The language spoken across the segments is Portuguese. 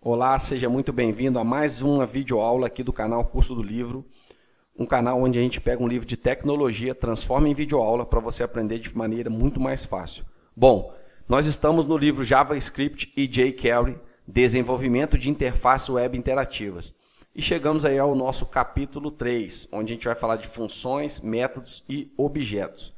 Olá, seja muito bem-vindo a mais uma videoaula aqui do canal Curso do Livro, um canal onde a gente pega um livro de tecnologia, transforma em videoaula para você aprender de maneira muito mais fácil. Bom, nós estamos no livro JavaScript e jQuery, Desenvolvimento de Interfaces Web Interativas. E chegamos aí ao nosso capítulo 3, onde a gente vai falar de funções, métodos e objetos.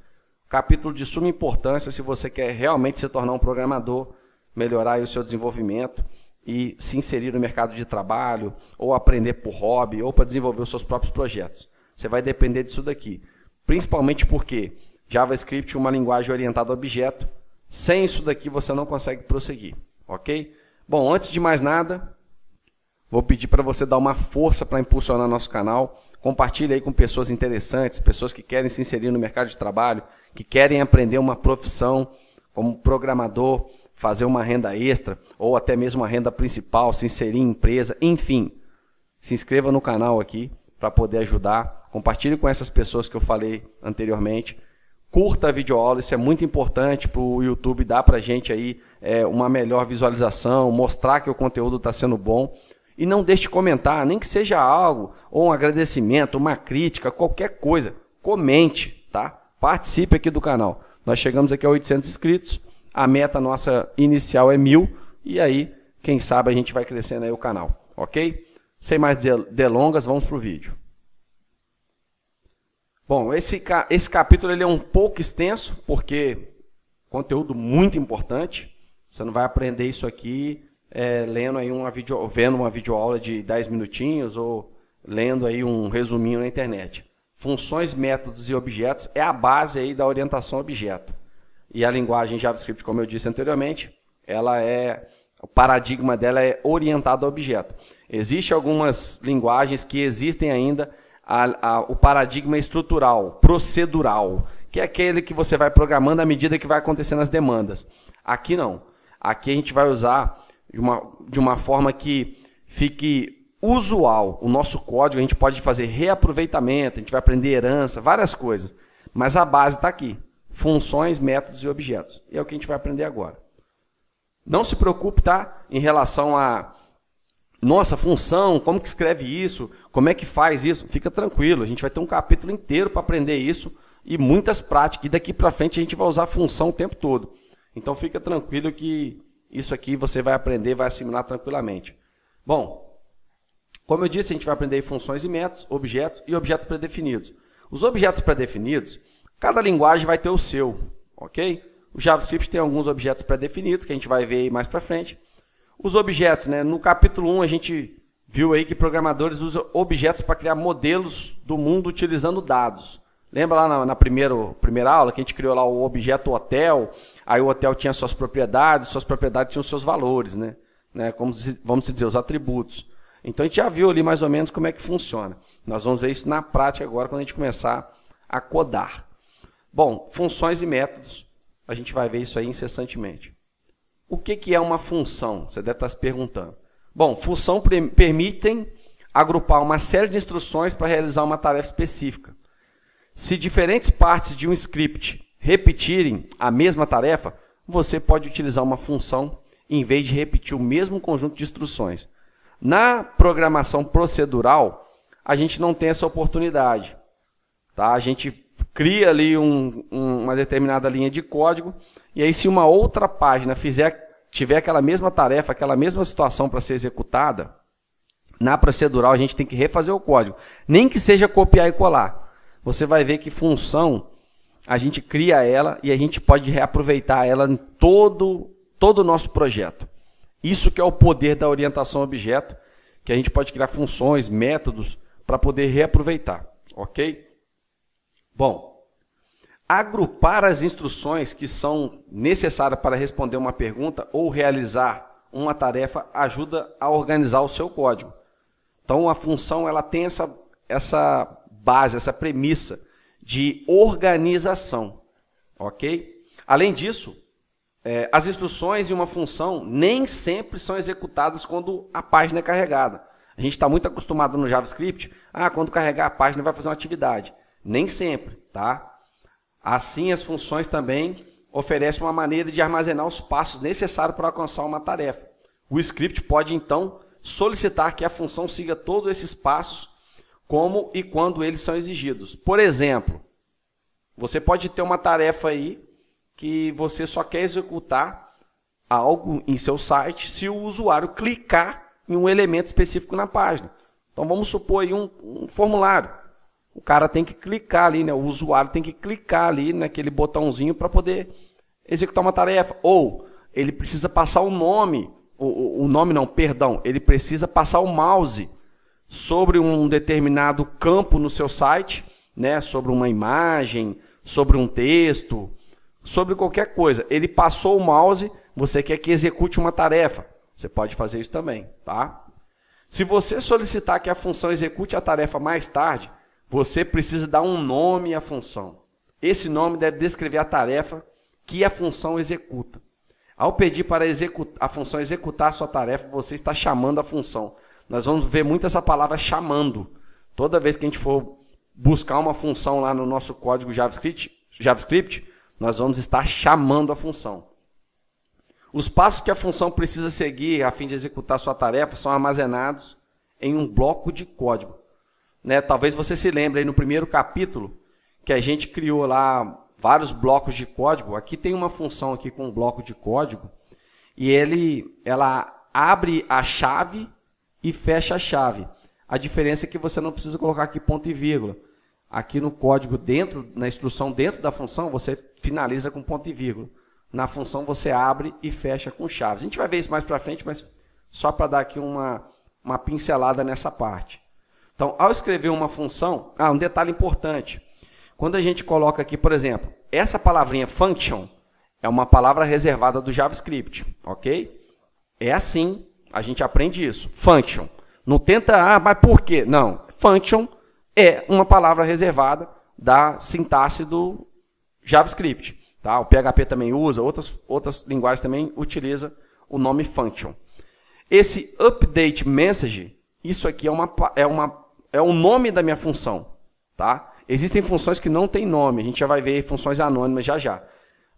Capítulo de suma importância se você quer realmente se tornar um programador, melhorar aí o seu desenvolvimento e se inserir no mercado de trabalho, ou aprender por hobby, ou para desenvolver os seus próprios projetos. Você vai depender disso daqui. Principalmente porque JavaScript é uma linguagem orientada a objeto. Sem isso daqui você não consegue prosseguir. Ok? Bom, antes de mais nada, vou pedir para você dar uma força para impulsionar nosso canal. Compartilhe aí com pessoas interessantes, pessoas que querem se inserir no mercado de trabalho, que querem aprender uma profissão como programador, fazer uma renda extra ou até mesmo uma renda principal, se inserir em empresa, enfim. Se inscreva no canal aqui para poder ajudar. Compartilhe com essas pessoas que eu falei anteriormente. Curta a videoaula, isso é muito importante para o YouTube dar para a gente aí uma melhor visualização, mostrar que o conteúdo está sendo bom. E não deixe de comentar, nem que seja algo, ou um agradecimento, uma crítica, qualquer coisa. Comente, tá? Participe aqui do canal. Nós chegamos aqui a 800 inscritos. A meta nossa inicial é 1000 e aí, quem sabe, a gente vai crescendo aí o canal, ok? Sem mais delongas, vamos para o vídeo. Bom, esse capítulo ele é um pouco extenso, porque conteúdo muito importante. Você não vai aprender isso aqui lendo aí vendo uma videoaula de 10 minutinhos ou lendo aí um resuminho na internet. Funções, métodos e objetos é a base aí da orientação a objeto. E a linguagem JavaScript, como eu disse anteriormente, o paradigma dela é orientado a objeto. Existem algumas linguagens que existem ainda o paradigma estrutural, procedural, que é aquele que você vai programando à medida que vai acontecendo as demandas. Aqui não. Aqui a gente vai usar de uma forma que fique usual. O nosso código a gente pode fazer reaproveitamento, a gente vai aprender herança, várias coisas. Mas a base está aqui. Funções, métodos e objetos. E é o que a gente vai aprender agora. Não se preocupe, tá? Em relação a nossa função, como que escreve isso, como é que faz isso. Fica tranquilo, a gente vai ter um capítulo inteiro para aprender isso e muitas práticas. E daqui para frente a gente vai usar a função o tempo todo. Então fica tranquilo que isso aqui você vai aprender, vai assimilar tranquilamente. Bom, como eu disse, a gente vai aprender funções e métodos, objetos e objetos pré-definidos. Os objetos pré-definidos, cada linguagem vai ter o seu, ok? O JavaScript tem alguns objetos pré-definidos, que a gente vai ver aí mais para frente. Os objetos, né? No capítulo 1 a gente viu aí que programadores usam objetos para criar modelos do mundo utilizando dados. Lembra lá na primeira aula que a gente criou lá o objeto hotel, aí o hotel tinha suas propriedades tinham seus valores, né? Como, vamos dizer, os atributos. Então a gente já viu ali mais ou menos como é que funciona. Nós vamos ver isso na prática agora quando a gente começar a codar. Bom, funções e métodos, a gente vai ver isso aí incessantemente. O que é uma função? Você deve estar se perguntando. Bom, função permitem agrupar uma série de instruções para realizar uma tarefa específica. Se diferentes partes de um script repetirem a mesma tarefa, você pode utilizar uma função em vez de repetir o mesmo conjunto de instruções. Na programação procedural, a gente não tem essa oportunidade. Tá? A gente cria ali uma determinada linha de código e aí se uma outra página tiver aquela mesma tarefa, aquela mesma situação para ser executada, na procedural a gente tem que refazer o código. Nem que seja copiar e colar. Você vai ver que função, a gente cria ela e a gente pode reaproveitar ela em todo o nosso projeto. Isso que é o poder da orientação a objeto, que a gente pode criar funções, métodos para poder reaproveitar. Ok? Bom, agrupar as instruções que são necessárias para responder uma pergunta ou realizar uma tarefa ajuda a organizar o seu código. Então, a função ela tem essa base, essa premissa de organização. Ok? Além disso, as instruções de uma função nem sempre são executadas quando a página é carregada. A gente está muito acostumado no JavaScript, quando carregar a página vai fazer uma atividade. Nem sempre, tá? Assim, as funções também oferecem uma maneira de armazenar os passos necessários para alcançar uma tarefa. O script pode, então, solicitar que a função siga todos esses passos como e quando eles são exigidos. Por exemplo, você pode ter uma tarefa aí que você só quer executar algo em seu site se o usuário clicar em um elemento específico na página. Então vamos supor aí um formulário. O cara tem que clicar ali, né? O usuário tem que clicar ali naquele botãozinho para poder executar uma tarefa. Ou ele precisa passar o nome, ele precisa passar o mouse sobre um determinado campo no seu site, né? Sobre uma imagem, sobre um texto, sobre qualquer coisa. Ele passou o mouse, você quer que execute uma tarefa. Você pode fazer isso também, tá? Se você solicitar que a função execute a tarefa mais tarde, você precisa dar um nome à função. Esse nome deve descrever a tarefa que a função executa. Ao pedir para a função executar a sua tarefa, você está chamando a função. Nós vamos ver muito essa palavra chamando. Toda vez que a gente for buscar uma função lá no nosso código JavaScript, nós vamos estar chamando a função. Os passos que a função precisa seguir a fim de executar sua tarefa são armazenados em um bloco de código. Né? Talvez você se lembre aí no primeiro capítulo que a gente criou lá vários blocos de código. Aqui tem uma função aqui com um bloco de código e ela abre a chave e fecha a chave. A diferença é que você não precisa colocar aqui ponto e vírgula. Aqui no código, na instrução dentro da função, você finaliza com ponto e vírgula. Na função você abre e fecha com chaves. A gente vai ver isso mais para frente, mas só para dar aqui uma pincelada nessa parte. Então, ao escrever uma função, um detalhe importante. Quando a gente coloca aqui, por exemplo, essa palavrinha function é uma palavra reservada do JavaScript, ok? É assim, a gente aprende isso. Function. Não tenta, mas por quê? Não. Function é uma palavra reservada da sintaxe do JavaScript. Tá? O PHP também usa, outras linguagens também utilizam o nome function. Esse update message, isso aqui é o nome da minha função. Tá? Existem funções que não têm nome, a gente já vai ver funções anônimas já.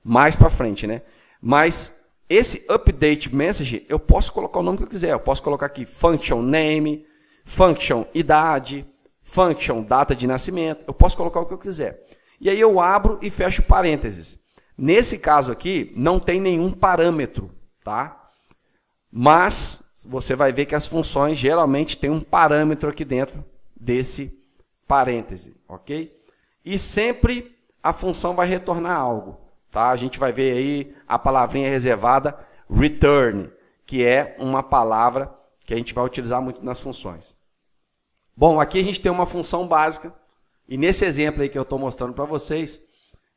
Mais para frente, né? Mas esse update message, eu posso colocar o nome que eu quiser. Eu posso colocar aqui function name, function idade, function data de nascimento. Eu posso colocar o que eu quiser. E aí eu abro e fecho parênteses. Nesse caso aqui, não tem nenhum parâmetro, tá? Mas você vai ver que as funções geralmente têm um parâmetro aqui dentro desse parêntese, ok? E sempre a função vai retornar algo, tá? A gente vai ver aí a palavrinha reservada return, que é uma palavra que a gente vai utilizar muito nas funções. Bom, aqui a gente tem uma função básica, e nesse exemplo aí que eu estou mostrando para vocês,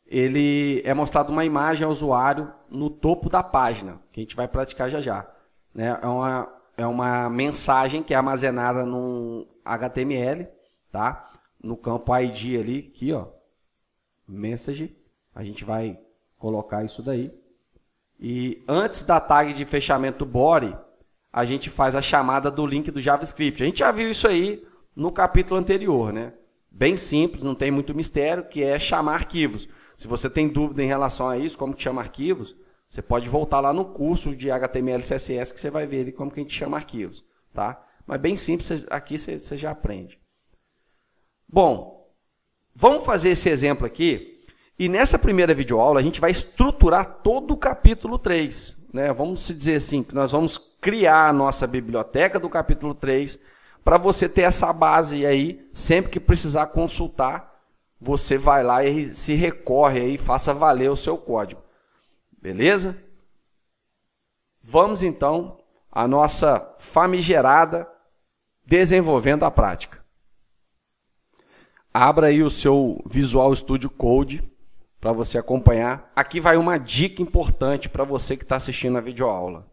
ele é mostrado uma imagem ao usuário no topo da página, que a gente vai praticar já. Né? É uma mensagem que é armazenada no HTML, tá? No campo ID ali, aqui, ó, message, a gente vai colocar isso daí. E antes da tag de fechamento do body, a gente faz a chamada do link do JavaScript. A gente já viu isso aí no capítulo anterior, né? Bem simples, não tem muito mistério, que é chamar arquivos. Se você tem dúvida em relação a isso, como que chama arquivos, você pode voltar lá no curso de HTML e CSS que você vai ver ali como que a gente chama arquivos, tá? Mas bem simples, aqui você já aprende. Bom, vamos fazer esse exemplo aqui, e nessa primeira videoaula a gente vai estruturar todo o capítulo 3, né? Vamos dizer assim, que nós vamos criar a nossa biblioteca do capítulo 3, para você ter essa base aí, sempre que precisar consultar, você vai lá e se recorre aí, faça valer o seu código. Beleza? Vamos então à nossa famigerada desenvolvendo a prática. Abra aí o seu Visual Studio Code para você acompanhar. Aqui vai uma dica importante para você que está assistindo a videoaula.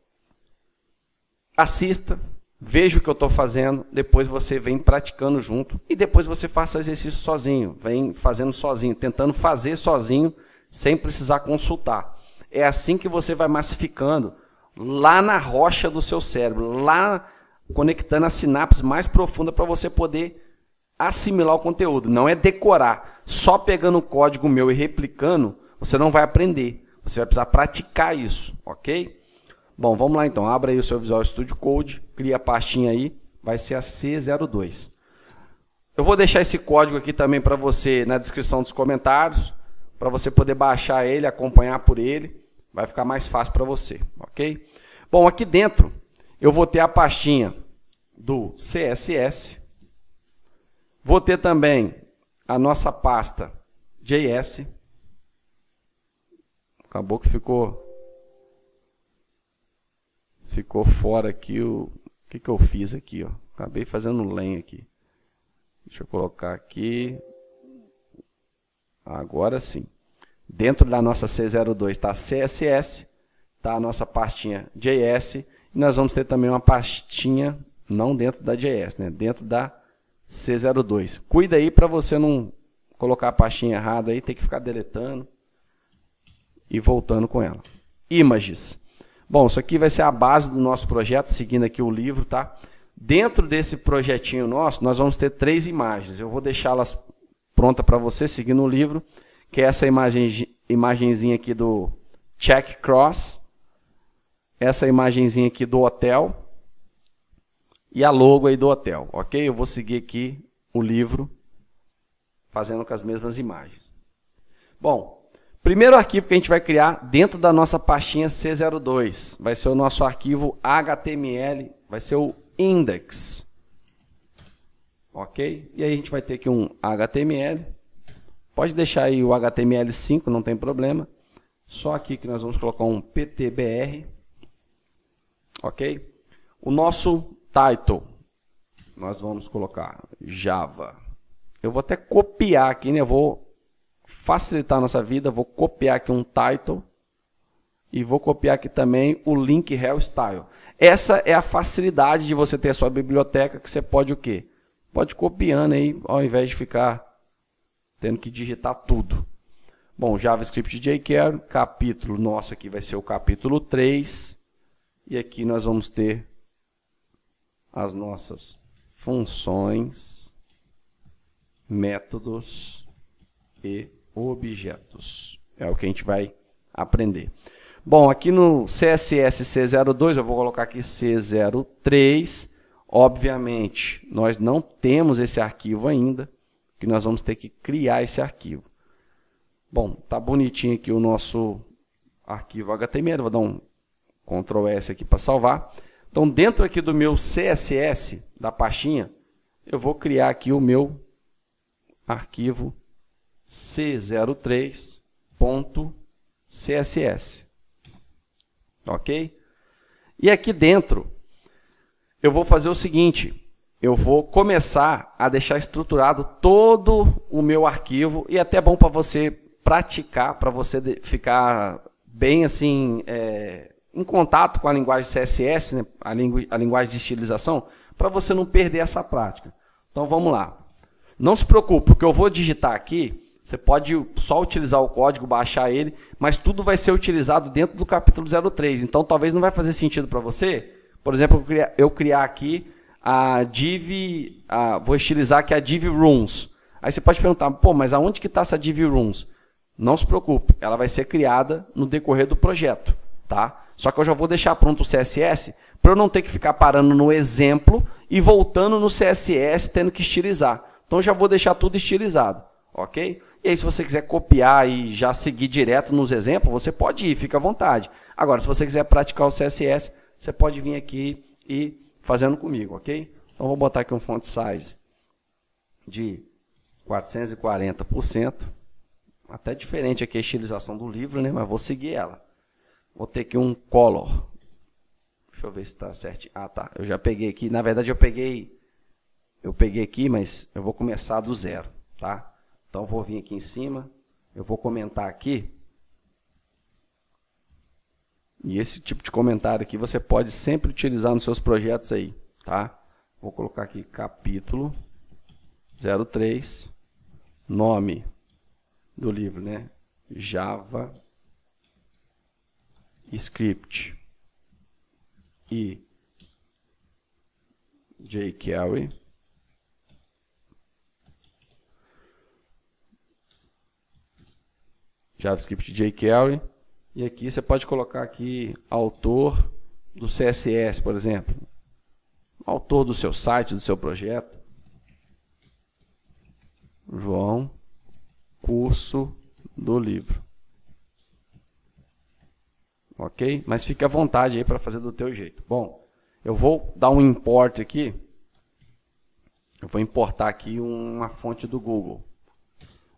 Assista. Veja o que eu estou fazendo, depois você vem praticando junto e depois você faça exercício sozinho, vem fazendo sozinho, tentando fazer sozinho, sem precisar consultar. É assim que você vai massificando lá na rocha do seu cérebro, lá conectando a sinapse mais profunda para você poder assimilar o conteúdo. Não é decorar, só pegando o código meu e replicando, você não vai aprender, você vai precisar praticar isso, ok? Bom, vamos lá então. Abra aí o seu Visual Studio Code, cria a pastinha aí, vai ser a C02. Eu vou deixar esse código aqui também para você na descrição dos comentários, para você poder baixar ele, acompanhar por ele, vai ficar mais fácil para você, ok? Bom, aqui dentro eu vou ter a pastinha do CSS, vou ter também a nossa pasta JS, acabou que ficou fora aqui o que eu fiz aqui, ó. Acabei fazendo len aqui. Deixa eu colocar aqui. Agora sim. Dentro da nossa C02 está CSS, está a nossa pastinha JS, e nós vamos ter também uma pastinha, não dentro da JS, né? Dentro da C02. Cuida aí para você não colocar a pastinha errada aí, tem que ficar deletando e voltando com ela. Images. Bom, isso aqui vai ser a base do nosso projeto, seguindo aqui o livro, tá? Dentro desse projetinho nosso, nós vamos ter 3 imagens. Eu vou deixá-las prontas para você, seguindo o livro, que é essa imagenzinha aqui do Check Cross, essa imagenzinha aqui do hotel e a logo aí do hotel, ok? Eu vou seguir aqui o livro, fazendo com as mesmas imagens. Bom, primeiro arquivo que a gente vai criar dentro da nossa pastinha C02 vai ser o nosso arquivo HTML, vai ser o index, ok? E aí a gente vai ter aqui um HTML, pode deixar aí o HTML5, não tem problema, só aqui que nós vamos colocar um PTBR, ok? O nosso title, nós vamos colocar Java, eu vou até copiar aqui, né? Eu vou facilitar a nossa vida, vou copiar aqui um title e vou copiar aqui também o link rel style. Essa é a facilidade de você ter a sua biblioteca, que você pode o quê? Pode ir copiando aí, ao invés de ficar tendo que digitar tudo. Bom, JavaScript jQuery, capítulo nosso aqui vai ser o capítulo 3. E aqui nós vamos ter as nossas funções, métodos e objetos. É o que a gente vai aprender. Bom, aqui no CSS C02, eu vou colocar aqui C03. Obviamente, nós não temos esse arquivo ainda, que nós vamos ter que criar esse arquivo. Bom, tá bonitinho aqui o nosso arquivo HTML. Vou dar um Ctrl S aqui para salvar. Então, dentro aqui do meu CSS, da pastinha, eu vou criar aqui o meu arquivo C03.css. Ok? E aqui dentro, eu vou fazer o seguinte, eu vou começar a deixar estruturado todo o meu arquivo, e até bom para você praticar, para você ficar bem assim, em contato com a linguagem CSS, né? a linguagem de estilização, para você não perder essa prática. Então vamos lá. Não se preocupe, o que eu vou digitar aqui, você pode só utilizar o código, baixar ele, mas tudo vai ser utilizado dentro do capítulo 03. Então talvez não vai fazer sentido para você, por exemplo, eu criar aqui a div, vou estilizar aqui a div rooms. Aí você pode perguntar, pô, mas aonde que está essa div rooms? Não se preocupe, ela vai ser criada no decorrer do projeto, tá? Só que eu já vou deixar pronto o CSS para eu não ter que ficar parando no exemplo e voltando no CSS tendo que estilizar. Então eu já vou deixar tudo estilizado, ok? E aí se você quiser copiar e já seguir direto nos exemplos, você pode ir, fica à vontade. Agora, se você quiser praticar o CSS, você pode vir aqui e fazendo comigo, ok? Então vou botar aqui um font size de 440%. Até diferente aqui a estilização do livro, né? Mas vou seguir ela. Vou ter aqui um color. Deixa eu ver se está certo. Ah, tá. Eu já peguei aqui. Na verdade, eu peguei aqui, mas eu vou começar do zero, tá? Então, vou vir aqui em cima. Eu vou comentar aqui. E esse tipo de comentário aqui você pode sempre utilizar nos seus projetos aí, tá? Vou colocar aqui capítulo 03, nome do livro, né? Java Script e jQuery. JavaScript jQuery. E aqui você pode colocar aqui autor do CSS, por exemplo. O autor do seu site, do seu projeto. João, curso do livro. Ok? Mas fique à vontade aí para fazer do teu jeito. Bom, eu vou dar um import aqui. Eu vou importar aqui uma fonte do Google.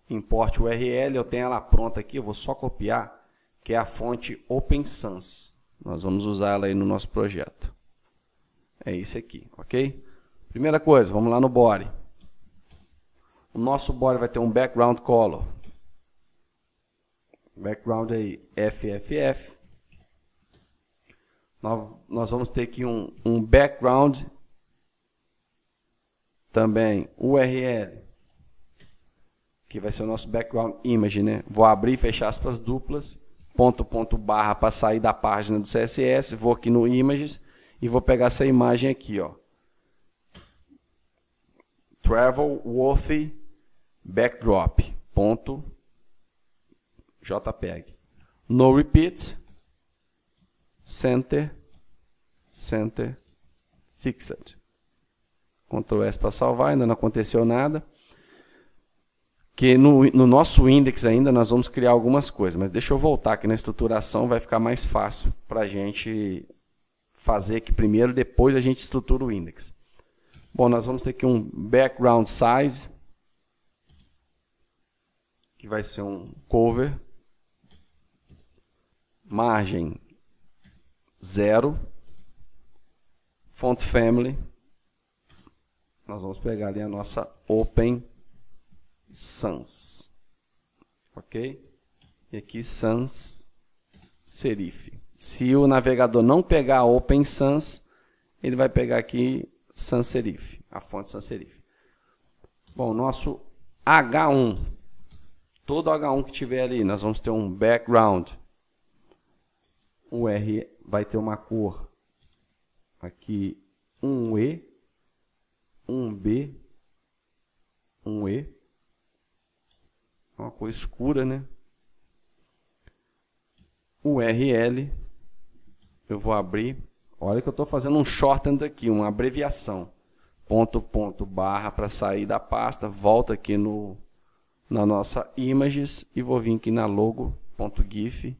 Import URL, eu tenho ela pronta aqui, eu vou só copiar, que é a fonte Open Sans. Nós vamos usar ela aí no nosso projeto. É isso aqui, ok? Primeira coisa, vamos lá no body. O nosso body vai ter um background color. Background aí, FFF. Nós vamos ter aqui um background, também URL, que vai ser o nosso background image, né? Vou abrir e fechar aspas duplas, ponto barra para sair da página do CSS, vou aqui no images e vou pegar essa imagem aqui, ó. Travel worthy backdrop, ponto JPEG. No repeat, center fixed. Ctrl S para salvar, ainda não aconteceu nada. Que no nosso index ainda nós vamos criar algumas coisas, mas deixa eu voltar aqui na estruturação, vai ficar mais fácil para a gente fazer aqui primeiro, depois a gente estrutura o index. Bom, nós vamos ter aqui um background size, que vai ser um cover, margem 0, font family, nós vamos pegar ali a nossa Open Sans, ok? E aqui sans serif. Se o navegador não pegar Open Sans, ele vai pegar aqui sans serif, a fonte sans serif. Bom, nosso H1, todo H1 que tiver ali, nós vamos ter um background. O R vai ter uma cor aqui, um E, um B, um E. Uma cor escura, né? URL, eu vou abrir. Olha que eu estou fazendo um shorthand aqui, uma abreviação. Ponto barra para sair da pasta. Volta aqui na nossa images e vou vir aqui na logo.gif.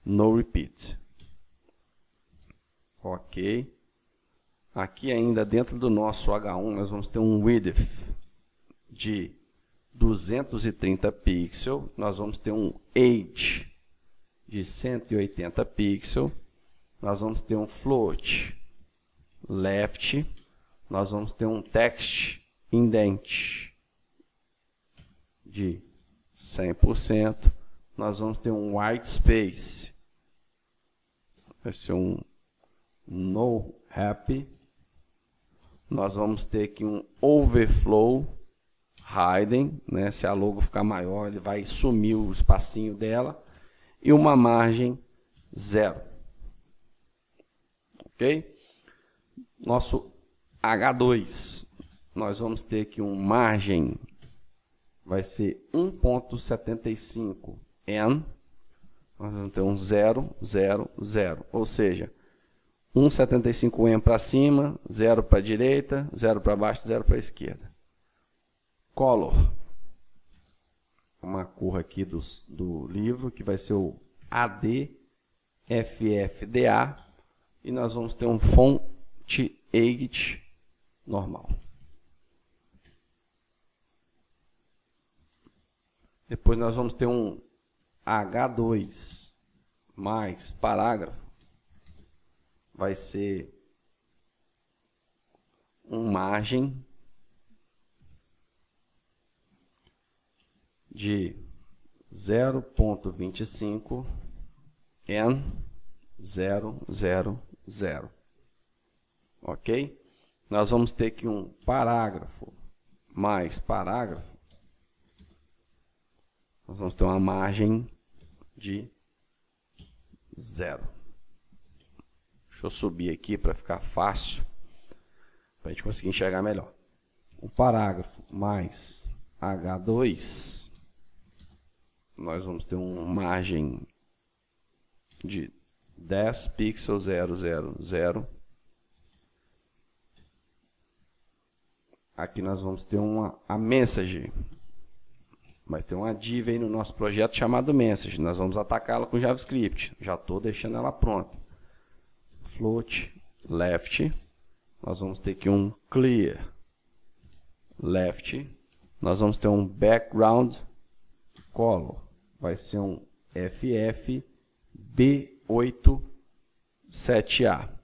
No repeat. Ok. Aqui ainda dentro do nosso H1 nós vamos ter um width de 230 pixels, nós vamos ter um age de 180 pixels, nós vamos ter um float left, nós vamos ter um text indent de 100%, nós vamos ter um white space, vai ser um no happy, nós vamos ter aqui um overflow hidden, né? Se a logo ficar maior, ele vai sumir o espacinho dela. E uma margem 0. Ok? Nosso H2, nós vamos ter aqui um margem, vai ser 1.75 n. Nós vamos ter um 0, 0, 0. Ou seja, 1.75 n para cima, 0 para a direita, 0 para baixo, 0 para a esquerda. Color, uma cor aqui do livro, que vai ser o ADFFDA, e nós vamos ter um font age normal. Depois nós vamos ter um H2 mais parágrafo, vai ser um margem de 0.25 N000. Ok? Nós vamos ter aqui um parágrafo mais parágrafo. Nós vamos ter uma margem de 0. Deixa eu subir aqui para ficar fácil, para a gente conseguir enxergar melhor. Um parágrafo mais H2, nós vamos ter uma margem de 10 pixels 000. Aqui nós vamos ter a message. Vai ter uma div aí no nosso projeto chamado message. Nós vamos atacá-la com JavaScript. Já estou deixando ela pronta. Float left. Nós vamos ter aqui um clear left. Nós vamos ter um background color. Vai ser um FFB87A.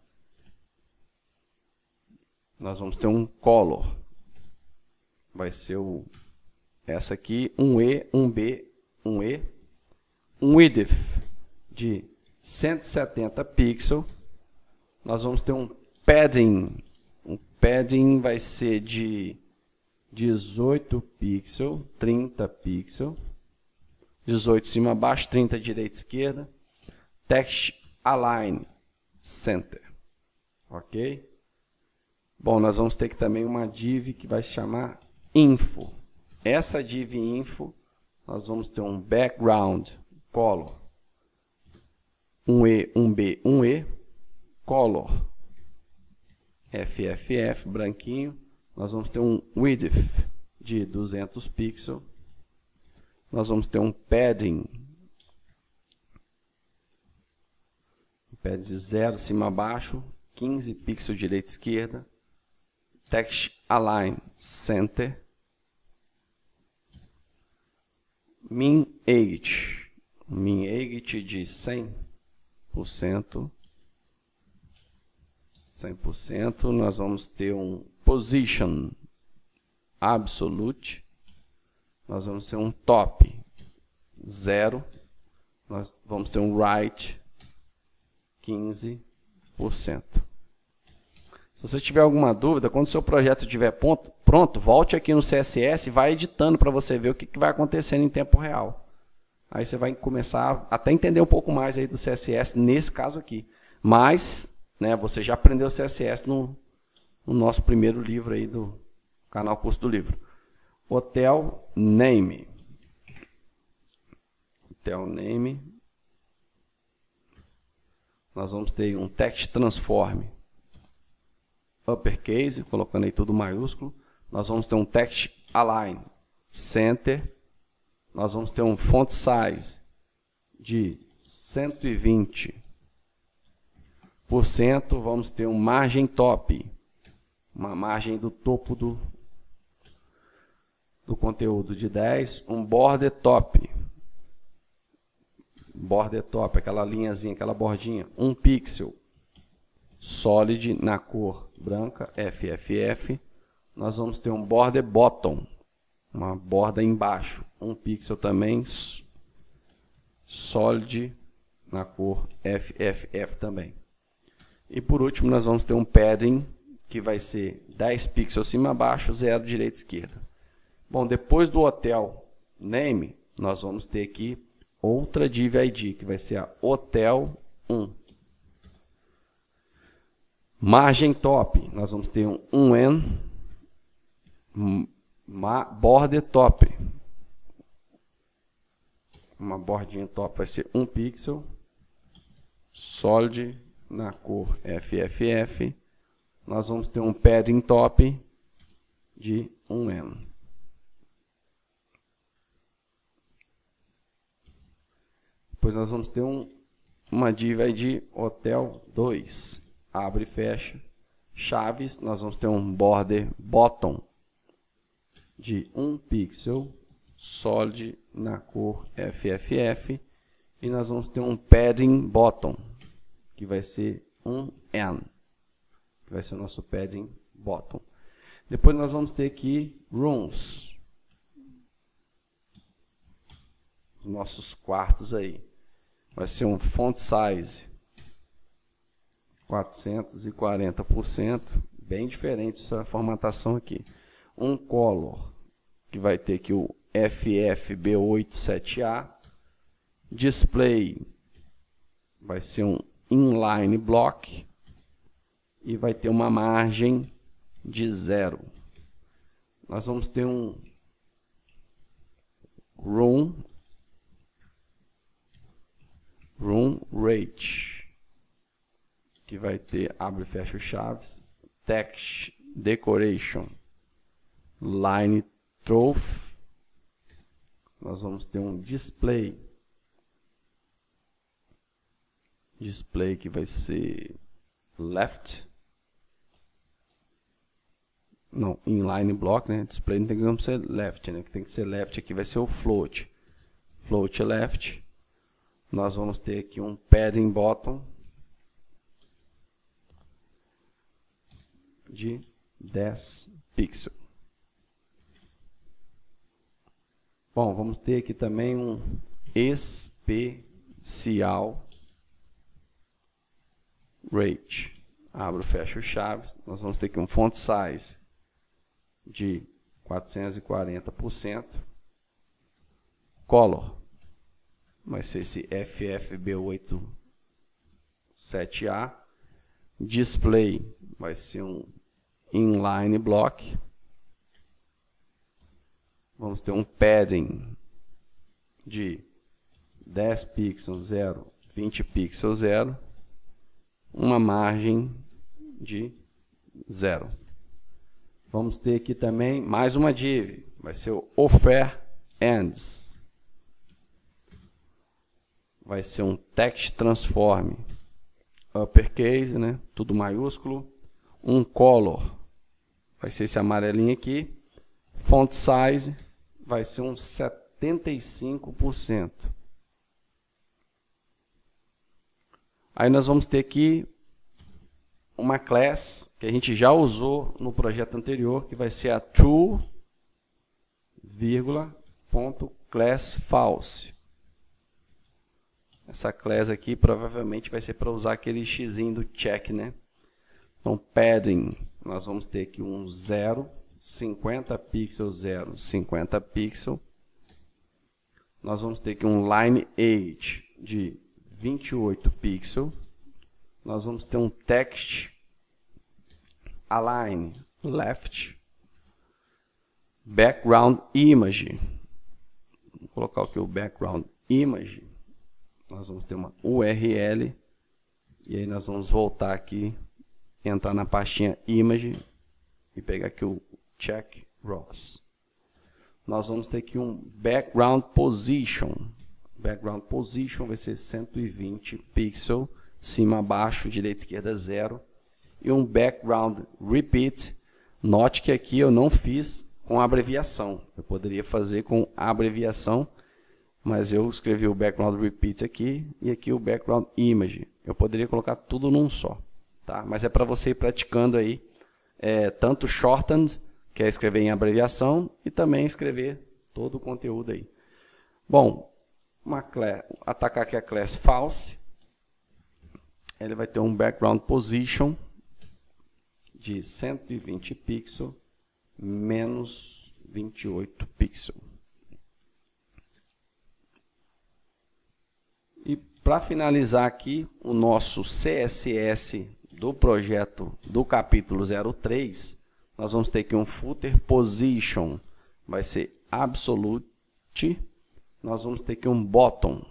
Nós vamos ter um color. Vai ser essa aqui, um E, um B, um E. Um width de 170 pixels. Nós vamos ter um padding. O padding vai ser de 18 pixels, 30 pixels. 18 cima a baixo, 30 direita e esquerda. Text align center. Ok? Bom, nós vamos ter aqui também uma div que vai se chamar info. Essa div info, nós vamos ter um background color. Um E, um B, um E. Color. FFF, branquinho. Nós vamos ter um width de 200 pixels. Nós vamos ter um padding. Padding de 0 cima a baixo, 15 pixels direita e esquerda. Text align center. Min age. Min age de 100%. 100%. Nós vamos ter um position absolute. Nós vamos ter um top 0. Nós vamos ter um right 15%. Se você tiver alguma dúvida, quando o seu projeto estiver pronto, volte aqui no CSS e vai editando para você ver o que vai acontecendo em tempo real. Aí você vai começar até entender um pouco mais aí do CSS nesse caso aqui. Mas, né, você já aprendeu CSS no nosso primeiro livro aí do canal Curso do Livro. Hotel name. Hotel name. Nós vamos ter um text transform uppercase, colocando aí tudo maiúsculo. Nós vamos ter um text align center. Nós vamos ter um font size de 120%. Vamos ter um margem top, uma margem do topo do conteúdo de 10, um border top. Border top, aquela linhazinha, aquela bordinha, 1 pixel. Solid na cor branca, FFF. Nós vamos ter um border bottom, uma borda embaixo, 1 pixel também. Solid na cor FFF também. E por último nós vamos ter um padding, que vai ser 10 pixels cima a baixo, 0 direita e esquerda. Bom, depois do hotel name, nós vamos ter aqui outra div ID, que vai ser a hotel 1. Margem top, nós vamos ter um N, border top. Uma bordinha top vai ser 1 pixel. Solid na cor FFF. Nós vamos ter um padding top de 1 N. Depois nós vamos ter uma div ID hotel 2. Abre e fecha. Chaves, nós vamos ter um border bottom de 1 pixel. Solid na cor FFF. E nós vamos ter um padding bottom, que vai ser 1 N. Que vai ser o nosso padding bottom. Depois nós vamos ter aqui rooms. Os nossos quartos aí. Vai ser um font size 440%, bem diferente essa formatação aqui. Um color, que vai ter aqui o FFB87A. Display, vai ser um inline block. E vai ter uma margem de 0. Nós vamos ter um room rate. que vai ter, abre e fecha chaves, text decoration, line trough, nós vamos ter um display que vai ser left, não, inline block, né? Display não tem como ser left, né? Que tem que ser left aqui vai ser o float left. Nós vamos ter aqui um padding bottom de 10 pixels. Bom, vamos ter aqui também um especial rate. Abro e fecho chaves. Nós vamos ter aqui um font size de 440%. Color vai ser esse FFB87A. Display vai ser um inline block. Vamos ter um padding de 10 pixels 0, 20 pixels 0. Uma margem de 0. Vamos ter aqui também mais uma div. Vai ser o offer ends. Vai ser um text transform uppercase, né? Tudo maiúsculo. Um color. Vai ser esse amarelinho aqui. Font size vai ser um 75%. Aí nós vamos ter aqui uma class que a gente já usou no projeto anterior, que vai ser a true, .class false. Essa class aqui provavelmente vai ser para usar aquele xzinho do check, né? Então, padding, nós vamos ter aqui um 0, 50 pixels, 0, 50 pixels. Nós vamos ter aqui um line age de 28 pixels. Nós vamos ter um text align left, background image. Vou colocar aqui o background image. Nós vamos ter uma URL e aí nós vamos voltar aqui, entrar na pastinha image e pegar aqui o check rows. Nós vamos ter aqui um background position. Background position vai ser 120 pixels, cima, abaixo, direita, esquerda, 0. E um background repeat. Note que aqui eu não fiz com abreviação. Eu poderia fazer com abreviação, mas eu escrevi o background repeat aqui e aqui o background image. Eu poderia colocar tudo num só, tá? Mas é para você ir praticando aí, tanto shortened, que é escrever em abreviação, e também escrever todo o conteúdo aí. Bom, atacar aqui a class false. Ele vai ter um background position de 120 pixels menos 28 pixels. E para finalizar aqui o nosso CSS do projeto do capítulo 03, nós vamos ter aqui um footer position, vai ser absolute. Nós vamos ter aqui um bottom.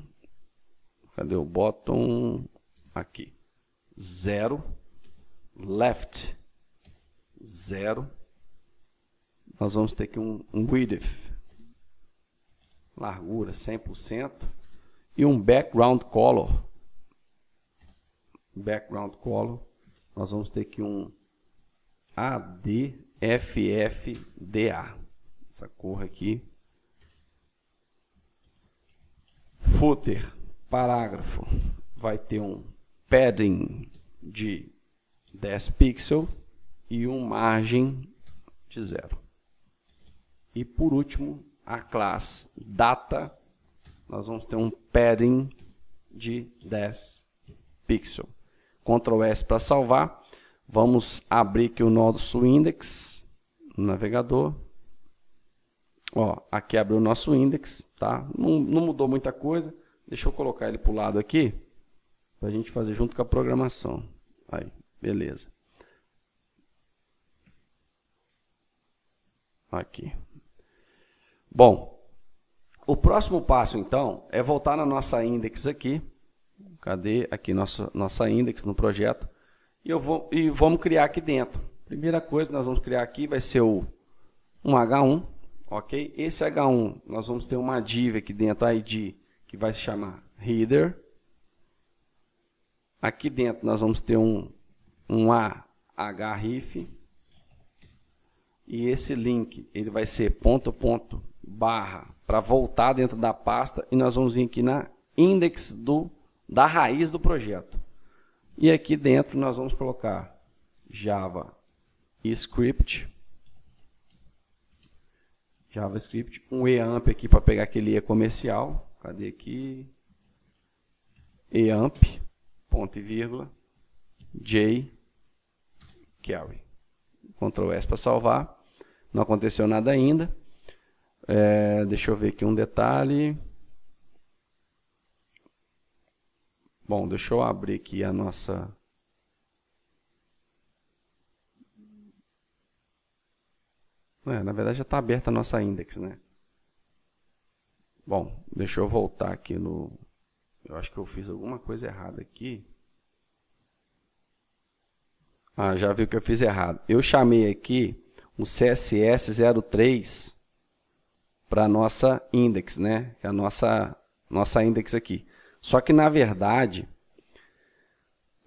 Cadê o bottom? Aqui. 0. Left. 0. Nós vamos ter aqui um width. Largura 100%. E um background color. Background color. Nós vamos ter aqui um ADFFDA. Essa cor aqui. Footer, parágrafo, vai ter um padding de 10 pixels e um margem de 0. E por último, a classe data, nós vamos ter um padding de 10 pixels. Ctrl S para salvar. Vamos abrir aqui o nosso index no navegador. Ó, aqui abriu o nosso index, tá? Não mudou muita coisa. Deixa eu colocar ele para o lado aqui, para a gente fazer junto com a programação. Aí, beleza. Aqui. Bom, o próximo passo, então, é voltar na nossa index aqui. Cadê? Aqui, nossa index no projeto. E vamos criar aqui dentro. Primeira coisa que nós vamos criar aqui vai ser um H1, ok? Esse H1, nós vamos ter uma div aqui dentro, ID, que vai se chamar header. Aqui dentro nós vamos ter um href. E esse link, ele vai ser .. para voltar dentro da pasta. E nós vamos vir aqui na index da raiz do projeto. E aqui dentro nós vamos colocar JavaScript, um eamp aqui para pegar aquele e comercial. Cadê aqui? Eamp, ponto e vírgula, jQuery. Ctrl S para salvar. Não aconteceu nada ainda. Deixa eu ver aqui um detalhe. Bom, deixa eu abrir aqui a nossa... na verdade já está aberta a nossa index, né? Bom, deixa eu voltar aqui no... Eu acho que eu fiz alguma coisa errada aqui. Já vi que eu fiz errado. Eu chamei aqui o CSS03 para a nossa index, né? Que é a nossa index aqui. Só que, na verdade,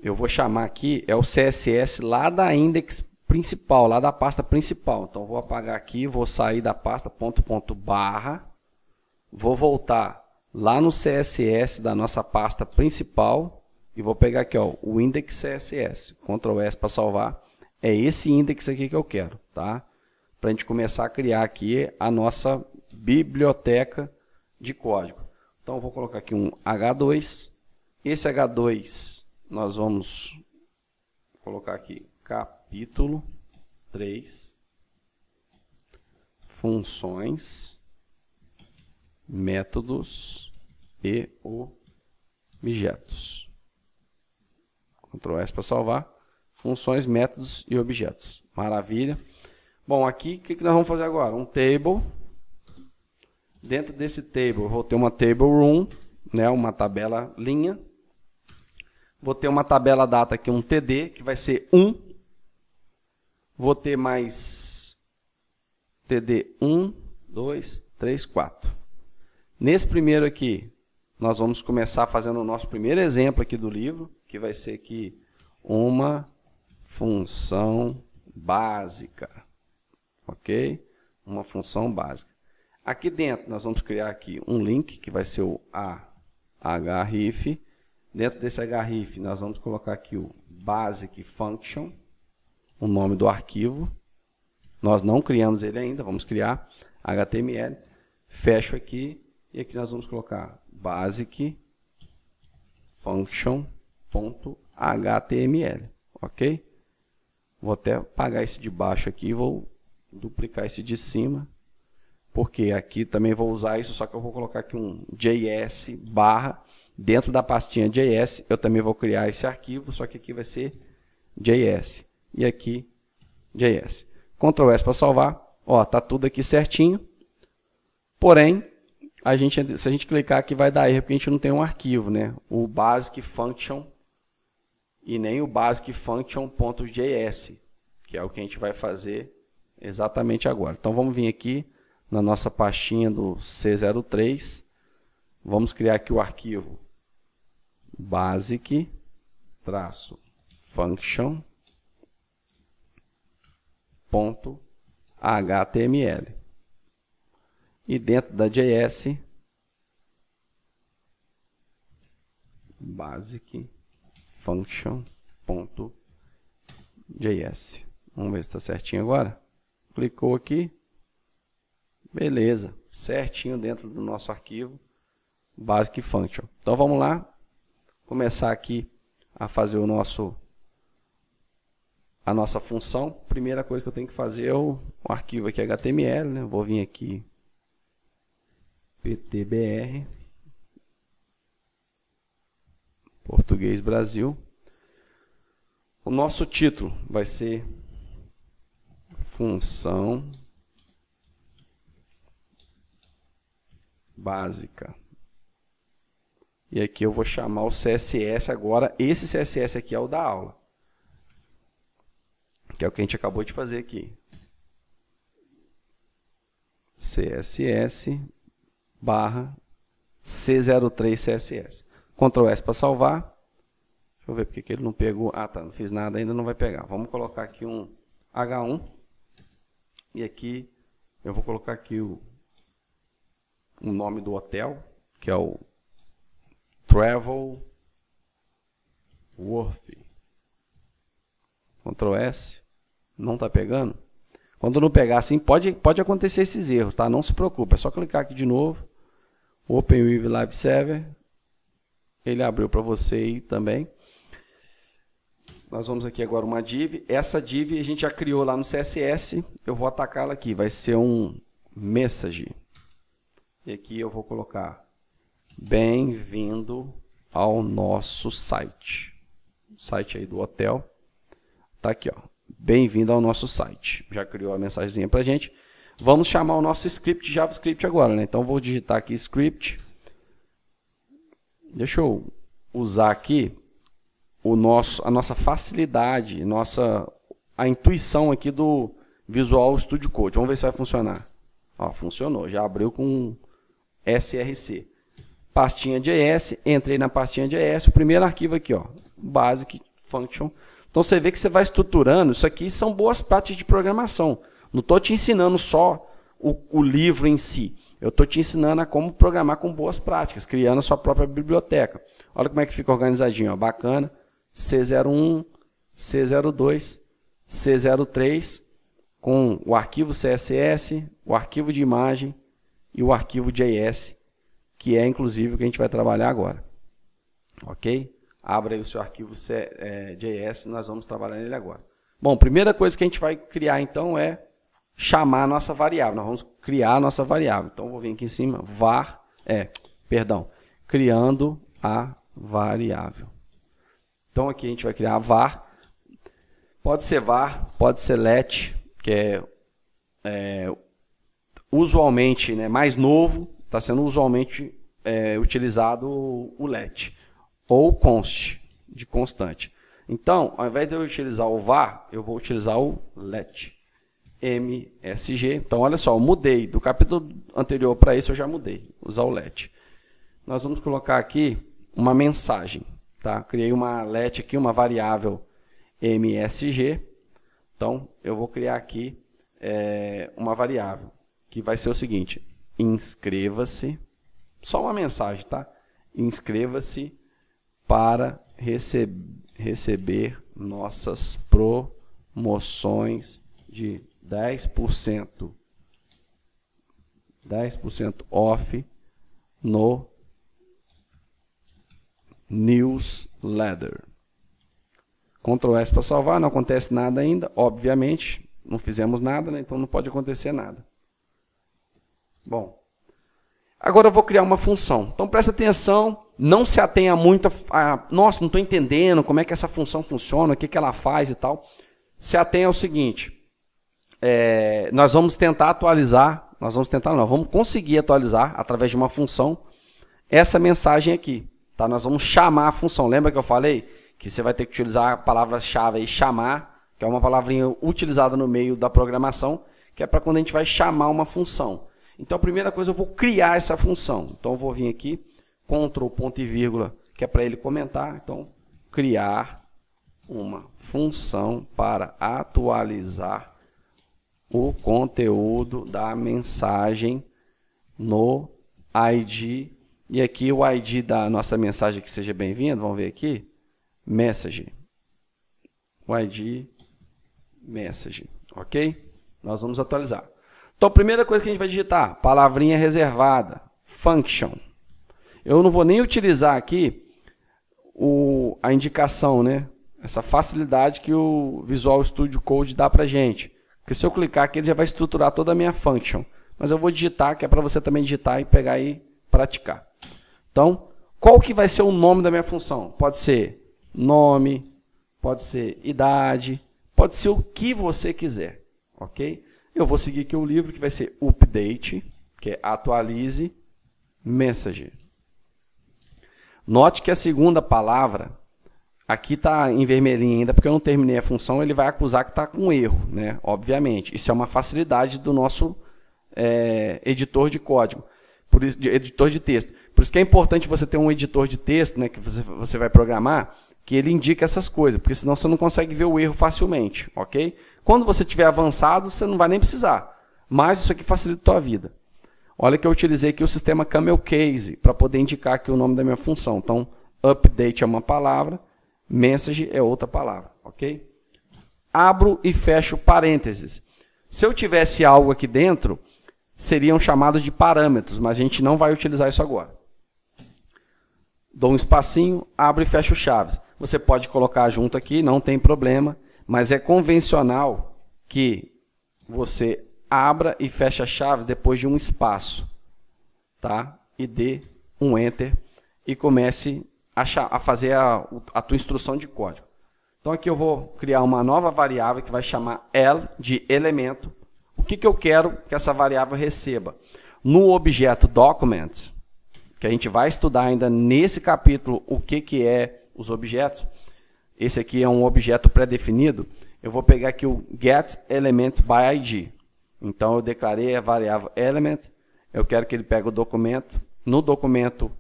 eu vou chamar aqui, é o CSS lá da index principal, lá da pasta principal. Então, vou apagar aqui, vou sair da pasta .. vou voltar lá no CSS da nossa pasta principal e vou pegar aqui, ó, o index CSS. Ctrl S para salvar. É esse index aqui que eu quero, tá? Para a gente começar a criar aqui a nossa biblioteca de código. Então, eu vou colocar aqui um H2. Esse H2, nós vamos colocar aqui capítulo 3, funções, métodos e objetos. Ctrl S para salvar. Funções, métodos e objetos. Maravilha. Bom, aqui, o que nós vamos fazer agora? Um table. Dentro desse table, eu vou ter uma table room, né, uma tabela linha. Vou ter uma tabela data aqui, um TD, que vai ser 1. Vou ter mais TD 1, 2, 3, 4. Nesse primeiro aqui, nós vamos começar fazendo o nosso primeiro exemplo aqui do livro, que vai ser aqui uma função básica. Ok? Uma função básica. Aqui dentro, nós vamos criar aqui um link, que vai ser o href. Dentro desse href, nós vamos colocar aqui o basic function, o nome do arquivo. Nós não criamos ele ainda, vamos criar HTML. Fecho aqui, e aqui nós vamos colocar basic function.html, ok? Vou até apagar esse de baixo aqui, vou duplicar esse de cima. Porque aqui também vou usar isso, só que eu vou colocar aqui um JS / dentro da pastinha JS, eu também vou criar esse arquivo, só que aqui vai ser JS e aqui JS. Ctrl S para salvar. Ó, tá tudo aqui certinho. Porém, se a gente clicar aqui vai dar erro porque a gente não tem um arquivo, né? O basic function e nem o basic function.js, que é o que a gente vai fazer exatamente agora. Então vamos vir aqui na nossa pastinha do C03, vamos criar aqui o arquivo basic-function.html. E dentro da JS, basic function.js. Vamos ver se está certinho agora. Clicou aqui. Beleza, certinho dentro do nosso arquivo basic function. Então vamos lá, começar aqui a fazer a nossa função. Primeira coisa que eu tenho que fazer é o arquivo aqui HTML, né? Vou vir aqui PTBR Português Brasil. O nosso título vai ser função básica. E aqui eu vou chamar o CSS agora. Esse CSS aqui é o da aula. que é o que a gente acabou de fazer aqui. CSS barra C03 CSS. Ctrl S para salvar. Deixa eu ver porque que ele não pegou. Ah, tá, não fiz nada ainda, não vai pegar. Vamos colocar aqui um H1. E aqui eu vou colocar aqui o nome do hotel, que é o Travel Worth. Ctrl S. Não está pegando? Quando não pegar assim, pode acontecer esses erros, tá? Não se preocupe, é só clicar aqui de novo. Open with Live Server. Ele abriu para você aí também. Nós vamos aqui agora uma div. Essa div a gente já criou lá no CSS. Eu vou atacá-la aqui. Vai ser um message. E aqui eu vou colocar bem-vindo ao nosso site. Site aí do hotel. Tá aqui, ó. Bem-vindo ao nosso site. Já criou a mensagenzinha pra gente. Vamos chamar o nosso script JavaScript agora, né? Então vou digitar aqui script. Deixa eu usar aqui a nossa facilidade, a intuição aqui do Visual Studio Code. Vamos ver se vai funcionar. Ó, funcionou, já abriu com src. Pastinha JS, entrei na pastinha JS, o primeiro arquivo aqui, ó, basic function. Então você vê que você vai estruturando, isso aqui são boas práticas de programação. Não estou te ensinando só o livro em si. Eu estou te ensinando a como programar com boas práticas, criando a sua própria biblioteca. Olha como é que fica organizadinho, ó, bacana. C01, C02, C03, com o arquivo CSS, o arquivo de imagem e o arquivo JS, que é inclusive o que a gente vai trabalhar agora. Ok? Abra aí o seu arquivo JS, nós vamos trabalhar nele agora. Bom, primeira coisa que a gente vai criar então é chamar a nossa variável. Nós vamos criar a nossa variável. Então, vou vir aqui em cima, criando a variável. Então, aqui a gente vai criar a var. Pode ser var, pode ser let, que é usualmente, né, mais novo, está sendo usualmente utilizado o let. Ou const, de constante. Então, ao invés de eu utilizar o var, eu vou utilizar o let. MSG. Então, olha só, eu mudei. Do capítulo anterior para esse, eu já mudei. Usar o let. Nós vamos colocar aqui uma mensagem. Tá? Criei uma let aqui, uma variável MSG. Então, eu vou criar aqui uma variável, que vai ser o seguinte. Inscreva-se. Só uma mensagem, tá? Inscreva-se para receber nossas promoções de 10% off no newsletter. Ctrl S para salvar, não acontece nada ainda, obviamente, não fizemos nada, né? Então não pode acontecer nada. Bom, agora eu vou criar uma função. Então presta atenção, não se atenha muito a nossa, não estou entendendo como é que essa função funciona, o que ela faz e tal. Se atenha ao seguinte, nós vamos tentar atualizar, vamos conseguir atualizar através de uma função essa mensagem aqui. Tá? Nós vamos chamar a função. Lembra que eu falei que você vai ter que utilizar a palavra-chave aí, chamar, que é uma palavrinha utilizada no meio da programação, que é para quando a gente vai chamar uma função. Então, a primeira coisa, eu vou criar essa função. Então, eu vou vir aqui, Ctrl, ponto e vírgula, que é para ele comentar. Então, criar uma função para atualizar o conteúdo da mensagem no ID. E aqui o ID da nossa mensagem que seja bem-vindo, vamos ver aqui, message. O ID message, ok? Nós vamos atualizar. Então, a primeira coisa que a gente vai digitar, palavrinha reservada, function. Eu não vou nem utilizar aqui a indicação, né? Essa facilidade que o Visual Studio Code dá para a gente. Porque se eu clicar aqui, ele já vai estruturar toda a minha function. Mas eu vou digitar, que é para você também digitar e pegar e praticar. Então, qual que vai ser o nome da minha função? Pode ser nome, pode ser idade, pode ser o que você quiser, ok? Eu vou seguir aqui o livro que vai ser update, que é atualize, message. Note que a segunda palavra, Aqui está em vermelhinho ainda, porque eu não terminei a função, ele vai acusar que está com erro, né? Obviamente. Isso é uma facilidade do nosso editor de código, editor de texto. Por isso que é importante você ter um editor de texto, né, que você vai programar, que ele indica essas coisas, porque senão você não consegue ver o erro facilmente, ok? Quando você tiver avançado, você não vai nem precisar. Mas isso aqui facilita a tua vida. Olha que eu utilizei aqui o sistema Camel Case, para poder indicar aqui o nome da minha função. Então, update é uma palavra, message é outra palavra, ok? Abro e fecho parênteses. Se eu tivesse algo aqui dentro, seriam chamados de parâmetros, mas a gente não vai utilizar isso agora. Dou um espacinho, abro e fecho chaves. Você pode colocar junto aqui, não tem problema, mas é convencional que você abra e feche chaves depois de um espaço, tá? E dê um Enter e comece a fazer a tua instrução de código. Então aqui eu vou criar uma nova variável que vai chamar L de elemento. O que eu quero que essa variável receba? No objeto Documents, que a gente vai estudar ainda nesse capítulo o que é os objetos. Esse aqui é um objeto pré-definido. Eu vou pegar aqui o getElementById. Então eu declarei a variável element. Eu quero que ele pegue o documento. No documento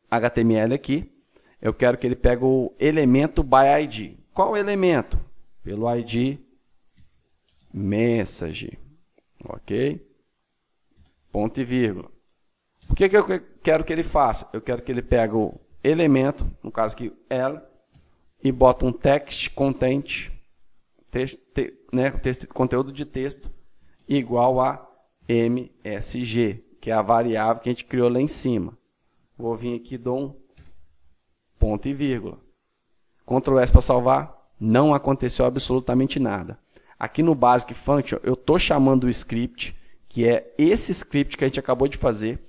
HTML aqui, eu quero que ele pegue o elemento by ID. Qual elemento? Pelo ID message. Ok? Ponto e vírgula. O que eu quero que ele faça? Eu quero que ele pegue o elemento, no caso aqui L, e bota um text content, conteúdo de texto, igual a MSG, que é a variável que a gente criou lá em cima. Vou vir aqui e dou um ponto e vírgula. Ctrl S para salvar. Não aconteceu absolutamente nada. Aqui no Basic Function, eu estou chamando o script, que é esse script que a gente acabou de fazer,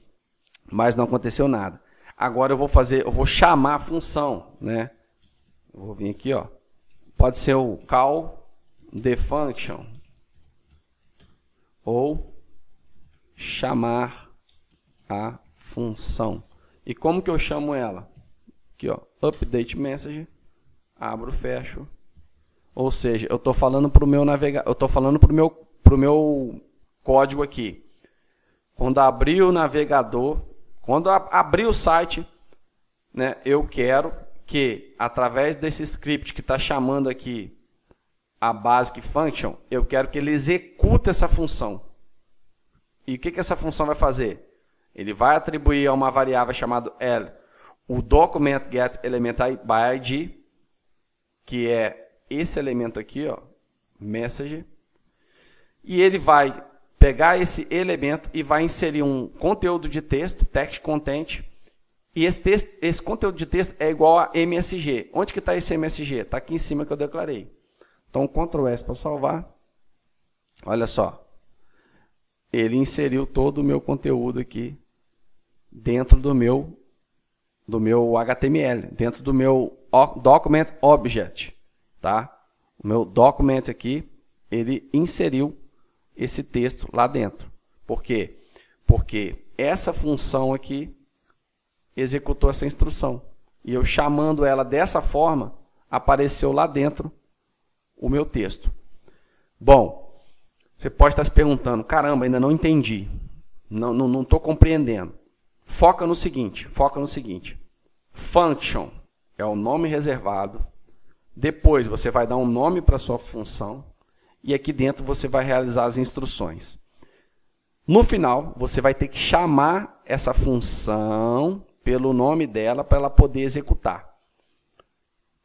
mas não aconteceu nada. Agora eu vou chamar a função, né? Eu vou vir aqui, ó. Pode ser o call the function ou chamar a função. E como que eu chamo ela? Aqui, ó, update message, abro, fecho. Ou seja, eu estou falando para o meu navegador, eu estou falando pro meu código aqui. Quando abrir o navegador, quando abrir o site, né, eu quero que, através desse script que está chamando aqui a Basic Function, eu quero que ele execute essa função. E o que essa função vai fazer? Ele vai atribuir a uma variável chamada L o document getElementById, que é esse elemento aqui, ó, message, e ele vai pegar esse elemento e vai inserir um conteúdo de texto, text content, e esse conteúdo de texto é igual a MSG. Onde que está esse MSG? Está aqui em cima que eu declarei. Então, Ctrl S para salvar. Olha só. Ele inseriu todo o meu conteúdo aqui dentro do meu HTML, dentro do meu Document Object. Tá? O meu document aqui, ele inseriu esse texto lá dentro. Por quê? Porque essa função aqui executou essa instrução. E eu chamando ela dessa forma, apareceu lá dentro o meu texto. Bom, você pode estar se perguntando, caramba, ainda não entendi. Não estou compreendendo. Foca no seguinte. Function é o nome reservado. Depois você vai dar um nome para a sua função. E aqui dentro você vai realizar as instruções. No final, você vai ter que chamar essa função pelo nome dela para ela poder executar.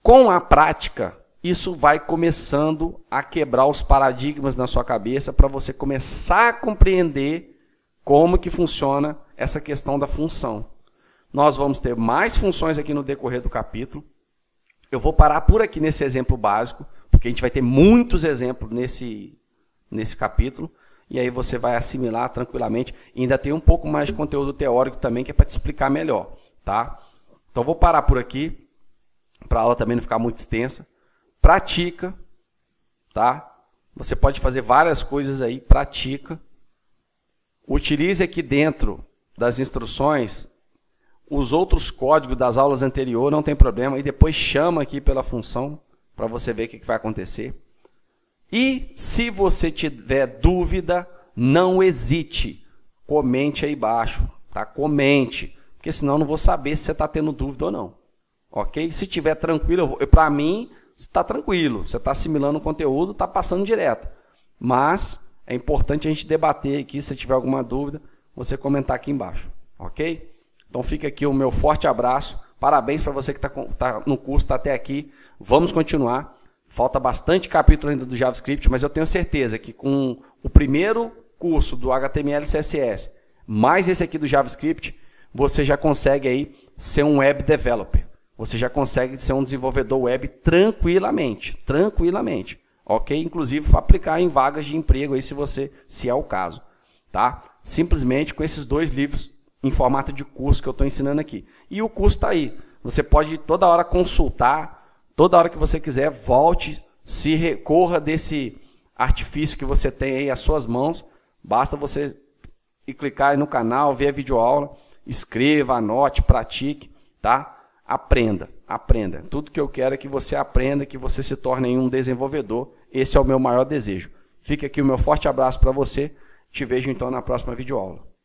Com a prática, isso vai começando a quebrar os paradigmas na sua cabeça para você começar a compreender como que funciona essa questão da função. Nós vamos ter mais funções aqui no decorrer do capítulo. Eu vou parar por aqui nesse exemplo básico, porque a gente vai ter muitos exemplos nesse capítulo, e aí você vai assimilar tranquilamente. E ainda tem um pouco mais de conteúdo teórico também, que é para te explicar melhor. Tá? Então, vou parar por aqui, para a aula também não ficar muito extensa. Pratica. Tá? Você pode fazer várias coisas aí, pratica. Utilize aqui dentro das instruções os outros códigos das aulas anteriores, não tem problema. E depois chama aqui pela função para você ver o que vai acontecer. E se você tiver dúvida, não hesite. Comente aí embaixo, tá? Comente, porque senão eu não vou saber se você está tendo dúvida ou não. Ok? Se tiver tranquilo, para mim, está tranquilo. Você está assimilando o conteúdo, está passando direto. Mas é importante a gente debater aqui, se tiver alguma dúvida, você comentar aqui embaixo. Ok? Então fica aqui o meu forte abraço. Parabéns para você que está no curso, está até aqui. Vamos continuar. Falta bastante capítulo ainda do JavaScript, mas eu tenho certeza que com o primeiro curso do HTML e CSS, mais esse aqui do JavaScript, você já consegue aí ser um web developer. Você já consegue ser um desenvolvedor web tranquilamente. Tranquilamente. Ok? Inclusive para aplicar em vagas de emprego aí, se é o caso. Tá? Simplesmente com esses 2 livros em formato de curso que eu estou ensinando aqui. E o curso está aí. Você pode toda hora consultar, toda hora que você quiser, volte, se recorra desse artifício que você tem aí às suas mãos. Basta você ir clicar aí no canal, ver a videoaula, escreva, anote, pratique, tá? Aprenda, aprenda. Tudo que eu quero é que você aprenda, que você se torne um desenvolvedor. Esse é o meu maior desejo. Fica aqui o meu forte abraço para você. Te vejo então na próxima videoaula.